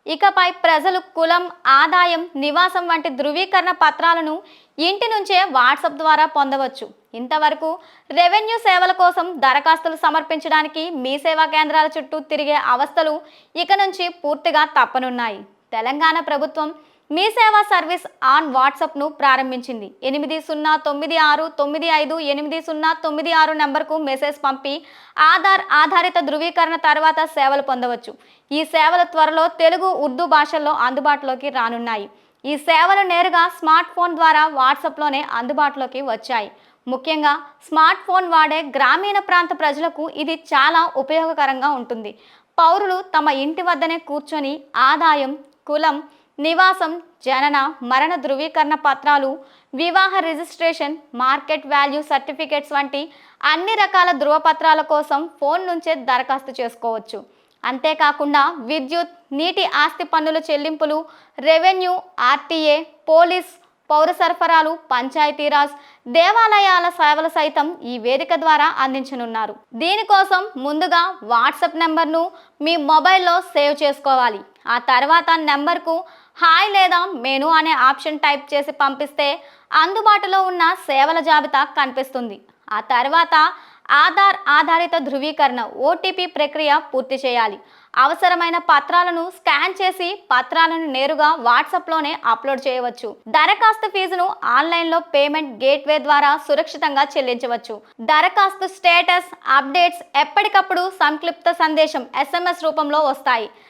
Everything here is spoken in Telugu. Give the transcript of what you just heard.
ఇకపై ప్రజలు కులం, ఆదాయం, నివాసం వంటి ధృవీకరణ పత్రాలను ఇంటి నుంచే వాట్సాప్ ద్వారా పొందవచ్చు. ఇంతవరకు రెవెన్యూ సేవల కోసం దరఖాస్తులు సమర్పించడానికి మీ సేవా కేంద్రాల చుట్టూ తిరిగే అవస్థలు ఇక నుంచి పూర్తిగా తప్పనున్నాయి. తెలంగాణ ప్రభుత్వం మీ సేవా సర్వీస్ ఆన్ వాట్సాప్ను ప్రారంభించింది. 8096958096 నెంబర్కు మెసేజ్ పంపి ఆధార్ ఆధారిత ధృవీకరణ తర్వాత సేవలు పొందవచ్చు. ఈ సేవలు త్వరలో తెలుగు, ఉర్దూ భాషల్లో అందుబాటులోకి రానున్నాయి. ఈ సేవలు నేరుగా స్మార్ట్ ఫోన్ ద్వారా వాట్సాప్లోనే అందుబాటులోకి వచ్చాయి. ముఖ్యంగా స్మార్ట్ ఫోన్ వాడే గ్రామీణ ప్రాంత ప్రజలకు ఇది చాలా ఉపయోగకరంగా ఉంటుంది. పౌరులు తమ ఇంటి వద్దనే కూర్చొని ఆదాయం, కులం, నివాసం, జనన, మరణ ధృవీకరణ పత్రాలు, వివాహ రిజిస్ట్రేషన్, మార్కెట్ వాల్యూ సర్టిఫికేట్స్ వంటి అన్ని రకాల ధృవపత్రాల కోసం ఫోన్ నుంచే దరఖాస్తు చేసుకోవచ్చు. అంతేకాకుండా విద్యుత్, నీటి ఆస్తి పన్నుల చెల్లింపులు, రెవెన్యూ, ఆర్టీఏ, పోలీస్, పౌర సరఫరాలు, పంచాయతీరాజ్, దేవాలయాల సేవలు సైతం ఈ వేదిక ద్వారా అందించనున్నారు. దీనికోసం ముందుగా వాట్సాప్ నెంబర్ను మీ మొబైల్లో సేవ్ చేసుకోవాలి. ఆ తర్వాత నెంబర్కు హాయ్ లేదా మెను అనే ఆప్షన్ టైప్ చేసి పంపిస్తే అందుబాటులో ఉన్న సేవల జాబితా కనిపిస్తుంది. ఆ తర్వాత ఆధార్ ఆధారిత ధృవీకరణ ఓటీపీ ప్రక్రియ పూర్తి చేయాలి. అవసరమైన పత్రాలను స్కాన్ చేసి పత్రాలను నేరుగా వాట్సాప్లోనే అప్లోడ్ చేయవచ్చు. దరఖాస్తు ఫీజును ఆన్లైన్లో పేమెంట్ గేట్వే ద్వారా సురక్షితంగా చెల్లించవచ్చు. దరఖాస్తు స్టేటస్ అప్డేట్స్ ఎప్పటికప్పుడు సంక్షిప్త సందేశం SMS రూపంలో వస్తాయి.